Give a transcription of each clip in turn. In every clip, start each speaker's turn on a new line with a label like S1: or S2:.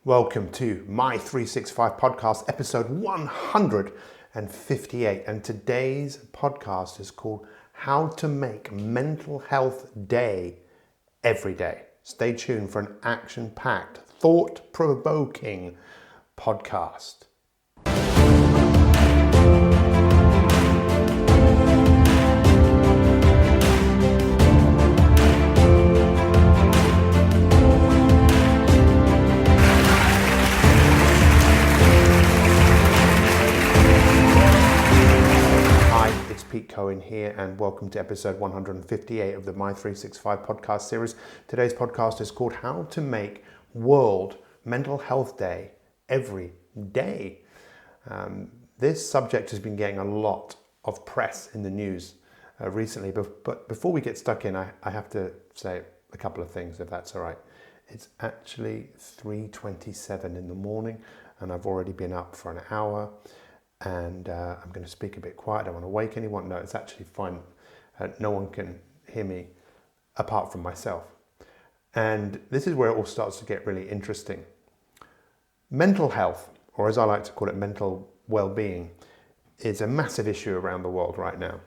S1: Welcome to My 365 Podcast, episode 158. And today's podcast is called How to Make Mental Health Day Every Day. Stay tuned for an action-packed, thought-provoking podcast. Pete Cohen here, and welcome to episode 158 of the My 365 podcast series. Today's podcast is called How to Make World Mental Health Day Every Day. This subject has been getting a lot of press in the news recently, but before we get stuck in, I have to say a couple of things, if that's all right. It's actually 3:27 in the morning, and I've already been up for an hour. And I'm going to speak a bit quiet. I don't want to wake anyone. No, it's actually fine. No one can hear me apart from myself. And this is where it all starts to get really interesting. Mental health, or as I like to call it, mental well-being, is a massive issue around the world right now.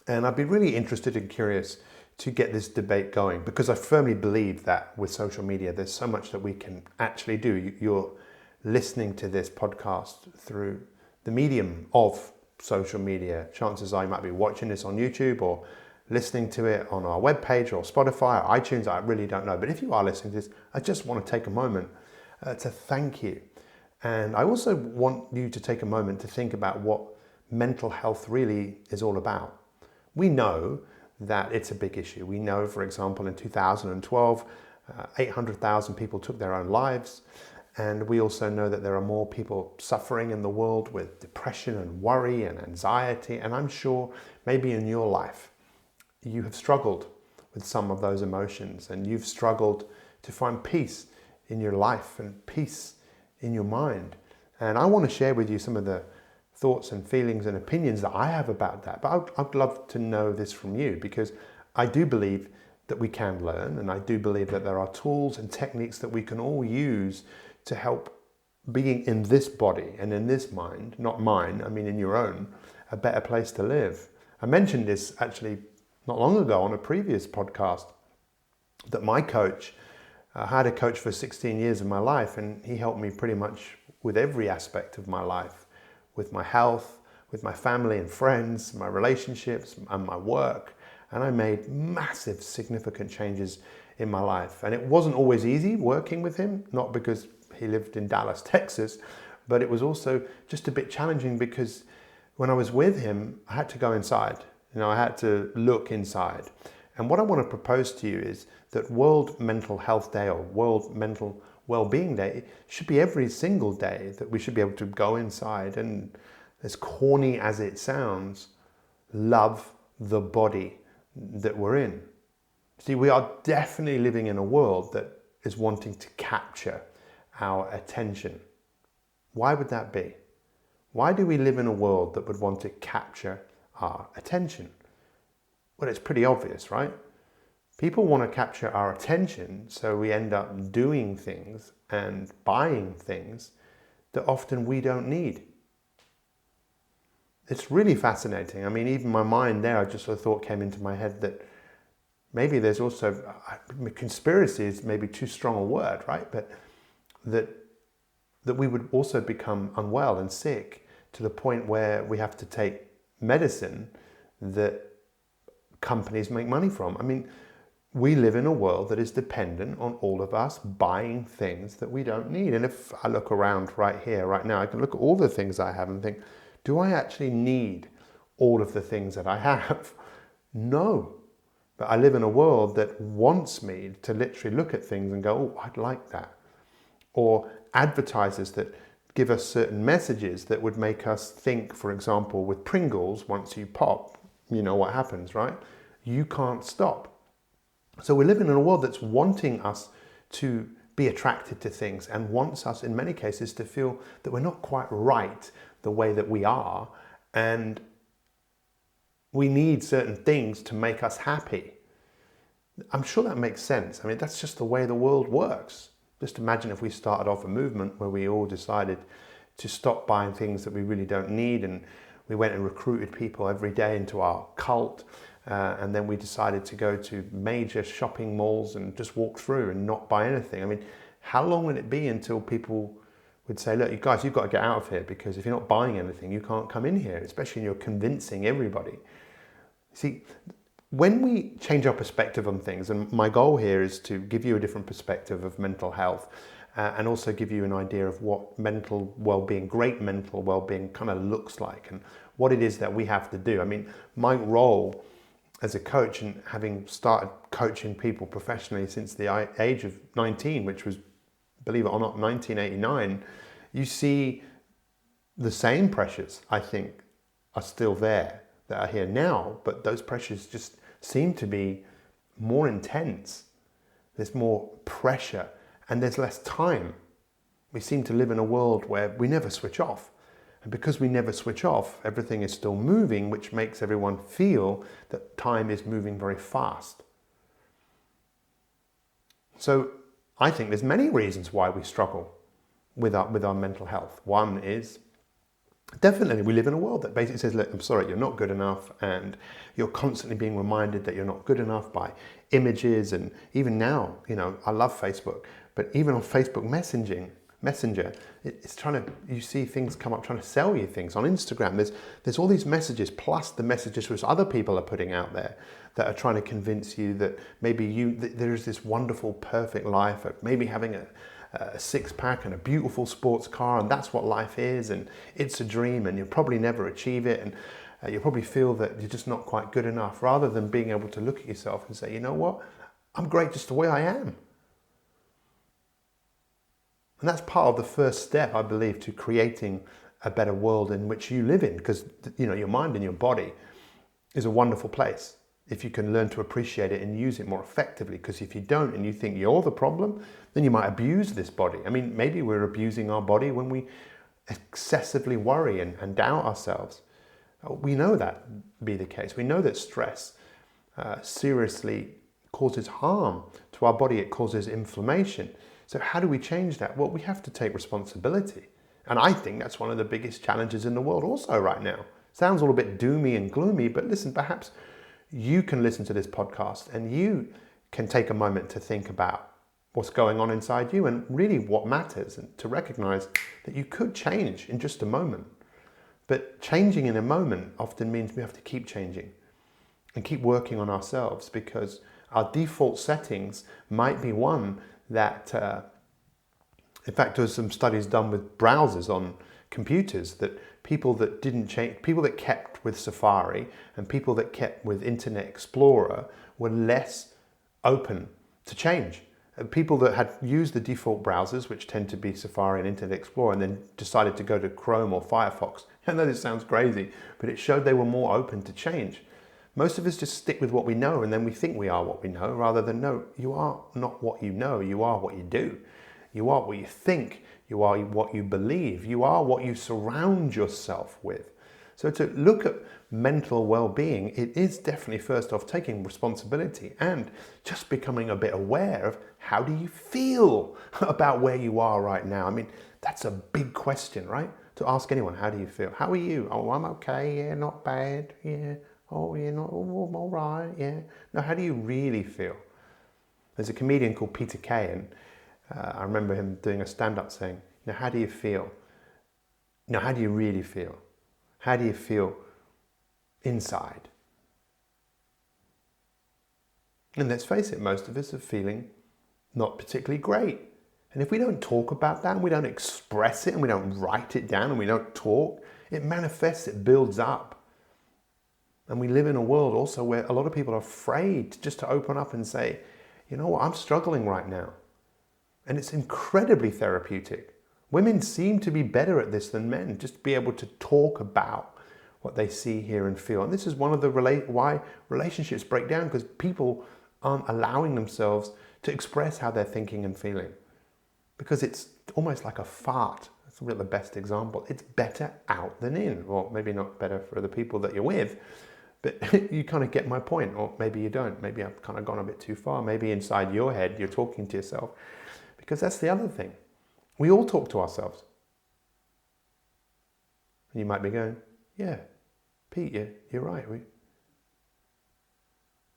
S1: And I'd be really interested and curious to get this debate going, because I firmly believe that with social media, there's so much that we can actually do. You're listening to this podcast through the medium of social media. Chances are you might be watching this on YouTube or listening to it on our webpage or Spotify or iTunes. I really don't know. But if you are listening to this, I just want to take a moment to thank you. And I also want you to take a moment to think about what mental health really is all about. We know that it's a big issue. We know, for example, in 2012, 800,000 people took their own lives. And we also know that there are more people suffering in the world with depression and worry and anxiety. And I'm sure maybe in your life, you have struggled with some of those emotions, and you've struggled to find peace in your life and peace in your mind. And I want to share with you some of the thoughts and feelings and opinions that I have about that. But I'd love to know this from you, because I do believe that we can learn, and I do believe that there are tools and techniques that we can all use to help being in this body and in this mind, not mine, I mean in your own, a better place to live. I mentioned this actually not long ago on a previous podcast, that my coach, I had a coach for 16 years of my life, and he helped me pretty much with every aspect of my life, with my health, with my family and friends, my relationships and my work. And I made massive, significant changes in my life. And it wasn't always easy working with him, not because he lived in Dallas, Texas, but it was also just a bit challenging because when I was with him, I had to go inside. I had to look inside. And what I want to propose to you is that World Mental Health Day, or World Mental Wellbeing Day, should be every single day that we should be able to go inside and, as corny as it sounds, love the body that we're in. See, we are definitely living in a world that is wanting to capture our attention. Why would that be? Why do we live in a world that would want to capture our attention? Well, it's pretty obvious, right? People want to capture our attention, so we end up doing things and buying things that often we don't need. It's really fascinating. I mean, even my mind there, just a thought came into my head that maybe there's also, conspiracy is maybe too strong a word, right? But that we would also become unwell and sick to the point where we have to take medicine that companies make money from. I mean, we live in a world that is dependent on all of us buying things that we don't need. And if I look around right here, right now, I can look at all the things I have and think, do I actually need all of the things that I have? No. But I live in a world that wants me to literally look at things and go, oh, I'd like that. Or advertisers that give us certain messages that would make us think, for example, with Pringles, once you pop, you know what happens, right? You can't stop. So we're living in a world that's wanting us to be attracted to things and wants us, in many cases, to feel that we're not quite right the way that we are, and we need certain things to make us happy. I'm sure that makes sense. I mean, that's just the way the world works. Just imagine if we started off a movement where we all decided to stop buying things that we really don't need, and we went and recruited people every day into our cult, and then we decided to go to major shopping malls and just walk through and not buy anything. I mean, how long would it be until people would say, look, you guys, you've got to get out of here, because if you're not buying anything, you can't come in here, especially when you're convincing everybody. See, when we change our perspective on things, and my goal here is to give you a different perspective of mental health, and also give you an idea of what mental well-being, great mental well-being kind of looks like, and what it is that we have to do. I mean, my role as a coach, and having started coaching people professionally since the age of 19, which was, believe it or not, 1989, you see the same pressures, I think, are still there, that are here now, but those pressures just seem to be more intense. There's more pressure and there's less time. We seem to live in a world where we never switch off. And because we never switch off, everything is still moving, which makes everyone feel that time is moving very fast. So I think there's many reasons why we struggle with our mental health. One is, definitely, we live in a world that basically says, look, I'm sorry, you're not good enough, and you're constantly being reminded that you're not good enough by images. And even now, I love Facebook, but even on Facebook Messenger, it's trying to, you see things come up trying to sell you things. On Instagram, there's all these messages, plus the messages which other people are putting out there that are trying to convince you that maybe there is this wonderful, perfect life, of maybe having a six-pack and a beautiful sports car, and that's what life is, and it's a dream, and you'll probably never achieve it, and you'll probably feel that you're just not quite good enough, rather than being able to look at yourself and say, you know what, I'm great just the way I am. And that's part of the first step, I believe, to creating a better world in which you live in, because your mind and your body is a wonderful place if you can learn to appreciate it and use it more effectively. Because if you don't, and you think you're the problem, then you might abuse this body. I mean, maybe we're abusing our body when we excessively worry and doubt ourselves. We know that be the case. We know that stress seriously causes harm to our body. It causes inflammation. So how do we change that? Well, we have to take responsibility. And I think that's one of the biggest challenges in the world also right now. Sounds all a bit doomy and gloomy, but listen, perhaps you can listen to this podcast and you can take a moment to think about what's going on inside you and really what matters, and to recognize that you could change in just a moment. But changing in a moment often means we have to keep changing and keep working on ourselves, because our default settings might be one that, in fact, there's some studies done with browsers on computers that people that didn't change, people that kept with Safari and people that kept with Internet Explorer were less open to change. People that had used the default browsers, which tend to be Safari and Internet Explorer, and then decided to go to Chrome or Firefox. I know this sounds crazy, but it showed they were more open to change. Most of us just stick with what we know, and then we think we are what we know, rather than, no, you are not what you know, you are what you do. You are what you think, you are what you believe, you are what you surround yourself with. So to look at mental well-being, it is definitely first off taking responsibility and just becoming a bit aware of how do you feel about where you are right now. I mean, that's a big question, right? To ask anyone, how do you feel? How are you? Oh, I'm okay, yeah, not bad, yeah. Oh, you're not, oh, I'm all right, yeah. No, how do you really feel? There's a comedian called Peter Kay, and I remember him doing a stand-up saying, how do you feel? How do you really feel? How do you feel inside? And let's face it, most of us are feeling not particularly great. And if we don't talk about that, and we don't express it, and we don't write it down, and we don't talk, it manifests, it builds up. And we live in a world also where a lot of people are afraid just to open up and say, you know what, I'm struggling right now. And it's incredibly therapeutic. Women seem to be better at this than men, just to be able to talk about what they see, hear, and feel. And this is one of the why relationships break down, because people aren't allowing themselves to express how they're thinking and feeling. Because it's almost like a fart. That's really the best example. It's better out than in. Well, maybe not better for the people that you're with, but you kind of get my point. Or maybe you don't. Maybe I've kind of gone a bit too far. Maybe inside your head, you're talking to yourself. Because that's the other thing. We all talk to ourselves. And you might be going, yeah, Pete, you're right.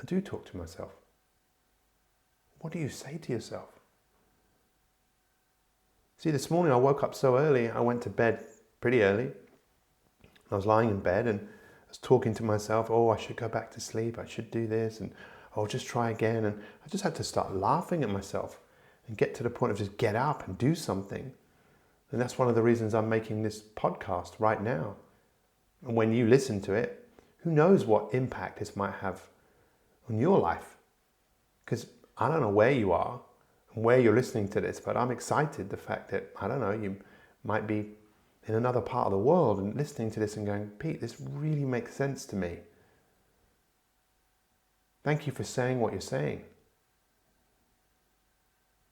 S1: I do talk to myself. What do you say to yourself? See, this morning I woke up so early, I went to bed pretty early. I was lying in bed and I was talking to myself, I should go back to sleep, I should do this, and I'll just try again. And I just had to start laughing at myself and get to the point of just get up and do something. And that's one of the reasons I'm making this podcast right now. And when you listen to it, who knows what impact this might have on your life? Because I don't know where you are and where you're listening to this, but I'm excited the fact that, I don't know, you might be in another part of the world and listening to this and going, Pete, this really makes sense to me. Thank you for saying what you're saying.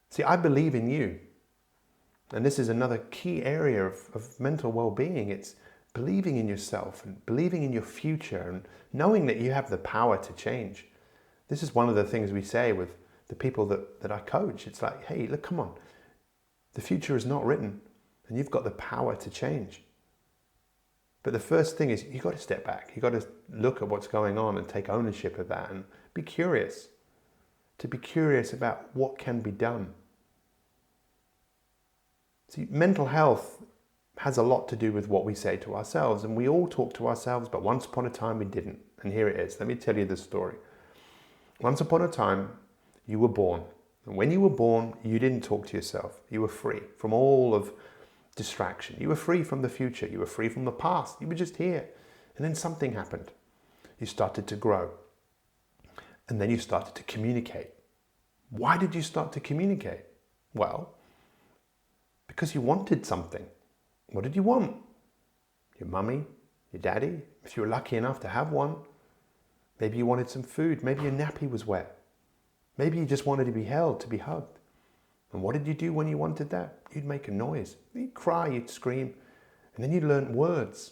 S1: See, I believe in you. And this is another key area of mental well-being. It's believing in yourself and believing in your future and knowing that you have the power to change. This is one of the things we say with the people that I coach. It's like, hey, look, come on. The future is not written and you've got the power to change. But the first thing is you've got to step back. You've got to look at what's going on and take ownership of that and be curious. To be curious about what can be done. See, mental health has a lot to do with what we say to ourselves, and we all talk to ourselves, but once upon a time we didn't. And here it is. Let me tell you the story. Once upon a time, you were born. And when you were born, you didn't talk to yourself. You were free from all of distraction. You were free from the future. You were free from the past. You were just here. And then something happened. You started to grow. And then you started to communicate. Why did you start to communicate? Well, because you wanted something. What did you want? Your mummy, your daddy, if you were lucky enough to have one. Maybe you wanted some food. Maybe your nappy was wet. Maybe you just wanted to be held, to be hugged. And what did you do when you wanted that? You'd make a noise. You'd cry, you'd scream. And then you learnt words.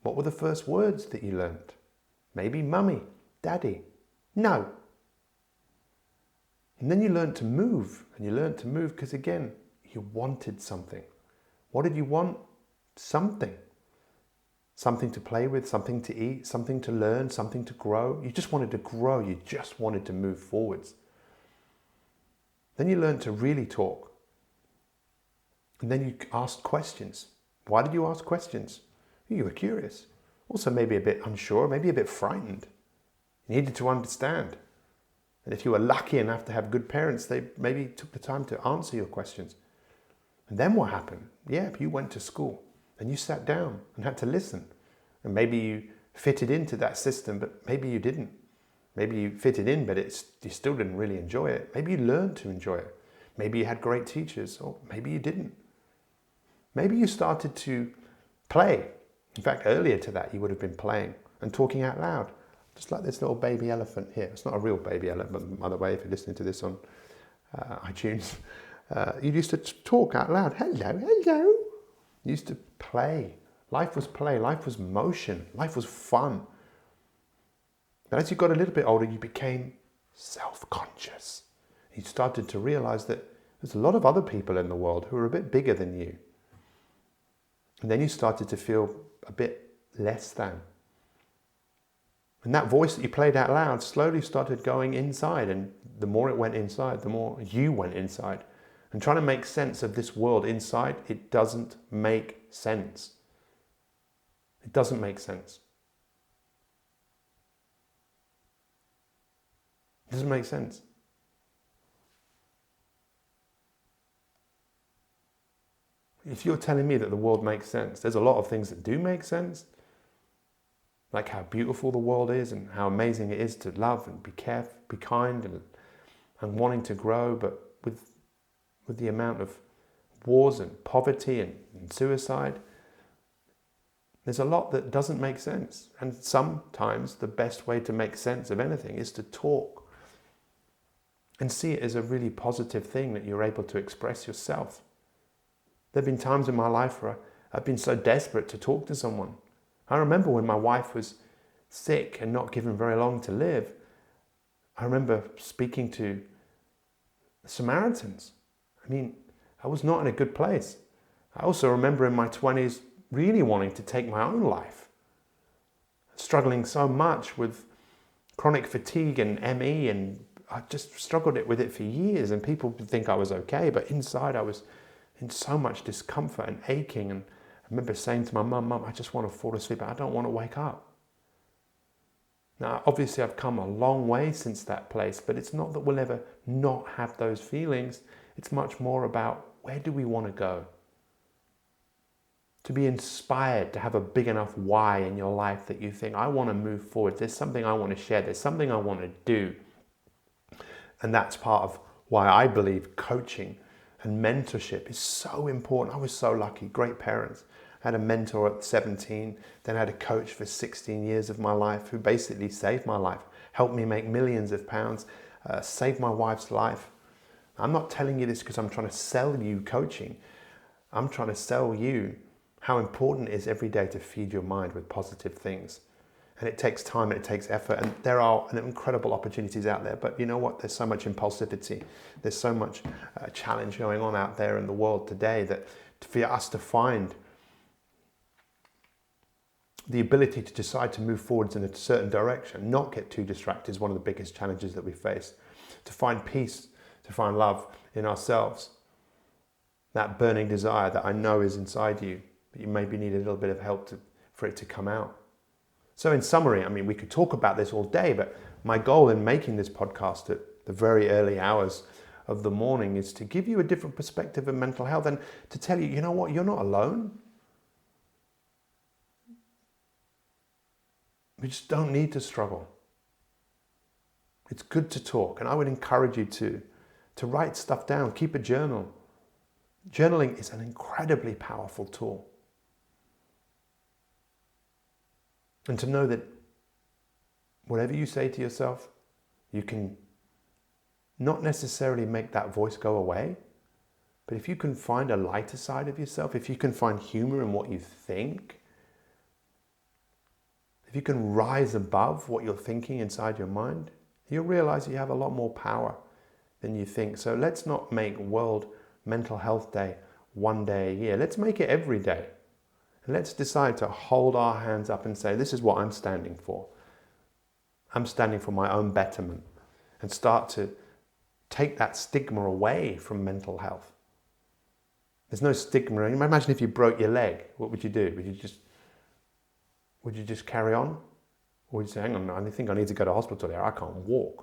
S1: What were the first words that you learnt? Maybe mummy, daddy, no. And then you learnt to move. And you learnt to move because, again, you wanted something. What did you want? Something. Something to play with, something to eat, something to learn, something to grow. You just wanted to grow. You just wanted to move forwards. Then you learned to really talk. And then you asked questions. Why did you ask questions? You were curious. Also maybe a bit unsure, maybe a bit frightened. You needed to understand. And if you were lucky enough to have good parents, they maybe took the time to answer your questions. And then what happened? Yeah, you went to school and you sat down and had to listen. And maybe you fitted into that system, but maybe you didn't. Maybe you fitted in, but you still didn't really enjoy it. Maybe you learned to enjoy it. Maybe you had great teachers, or maybe you didn't. Maybe you started to play. In fact, earlier to that, you would have been playing and talking out loud. Just like this little baby elephant here. It's not a real baby elephant, by the way, if you're listening to this on iTunes. You used to talk out loud. Hello, hello. You used to play. Life was play. Life was motion. Life was fun. But as you got a little bit older, you became self-conscious. You started to realize that there's a lot of other people in the world who are a bit bigger than you. And then you started to feel a bit less than. And that voice that you played out loud slowly started going inside. And the more it went inside, the more you went inside. And trying to make sense of this world inside, it doesn't make sense. It doesn't make sense. It doesn't make sense. If you're telling me that the world makes sense, there's a lot of things that do make sense. Like how beautiful the world is and how amazing it is to love and be careful, be kind and wanting to grow, but with the amount of wars and poverty and suicide, there's a lot that doesn't make sense. And sometimes the best way to make sense of anything is to talk and see it as a really positive thing that you're able to express yourself. There have been times in my life where I've been so desperate to talk to someone. I remember when my wife was sick and not given very long to live, I remember speaking to Samaritans. I mean, I was not in a good place. I also remember in my 20s really wanting to take my own life, struggling so much with chronic fatigue and ME, and I just struggled with it for years, and people would think I was okay, but inside I was in so much discomfort and aching. And I remember saying to my mum, I just want to fall asleep, I don't want to wake up. Now, obviously I've come a long way since that place, but it's not that we'll ever not have those feelings. It's much more about, where do we want to go? To be inspired, to have a big enough why in your life that you think, I want to move forward. There's something I want to share. There's something I want to do. And that's part of why I believe coaching and mentorship is so important. I was so lucky, great parents. I had a mentor at 17, then I had a coach for 16 years of my life who basically saved my life, helped me make millions of pounds, saved my wife's life. I'm not telling you this because I'm trying to sell you coaching. I'm trying to sell you how important it is every day to feed your mind with positive things. And it takes time and it takes effort, and there are incredible opportunities out there, but you know what? There's so much impulsivity. There's so much challenge going on out there in the world today that for us to find the ability to decide to move forwards in a certain direction, not get too distracted, is one of the biggest challenges that we face. To find peace, to find love in ourselves, that burning desire that I know is inside you, but you maybe need a little bit of help for it to come out. So in summary, I mean, we could talk about this all day, but my goal in making this podcast at the very early hours of the morning is to give you a different perspective of mental health and to tell you, you know what, you're not alone. We just don't need to struggle. It's good to talk, and I would encourage you to write stuff down, keep a journal. Journaling is an incredibly powerful tool. And to know that whatever you say to yourself, you can not necessarily make that voice go away, but if you can find a lighter side of yourself, if you can find humor in what you think, if you can rise above what you're thinking inside your mind, you'll realize you have a lot more power than you think. So let's not make World Mental Health Day one day a year. Let's make it every day. And let's decide to hold our hands up and say, this is what I'm standing for. I'm standing for my own betterment, and start to take that stigma away from mental health. There's no stigma. Imagine if you broke your leg, what would you do? Would you just carry on? Or would you say, hang on, I think I need to go to hospital there, I can't walk.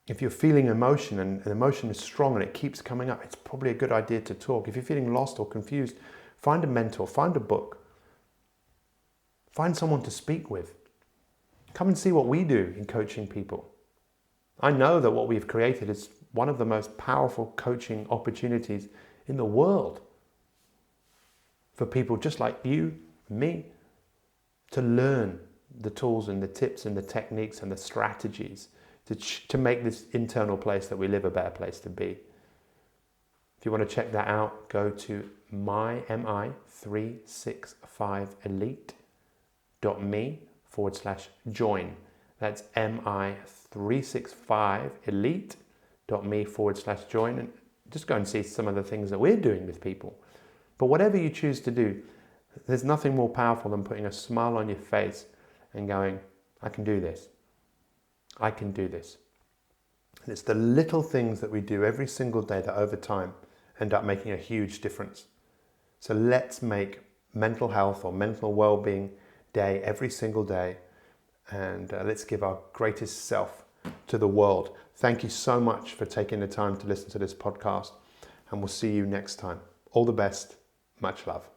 S1: If you're feeling emotion and emotion is strong and it keeps coming up, it's probably a good idea to talk. If you're feeling lost or confused, find a mentor, find a book. Find someone to speak with. Come and see what we do in coaching people. I know that what we've created is one of the most powerful coaching opportunities in the world for people just like you, me, to learn the tools and the tips and the techniques and the strategies to make this internal place that we live a better place to be. If you want to check that out, go to mi365elite.me/join. That's mi365elite.me/join, and just go and see some of the things that we're doing with people. But whatever you choose to do, there's nothing more powerful than putting a smile on your face and going, I can do this. I can do this. And it's the little things that we do every single day that over time end up making a huge difference. So let's make mental health or mental well-being day every single day, and let's give our greatest self to the world. Thank you so much for taking the time to listen to this podcast, and we'll see you next time. All the best. Much love.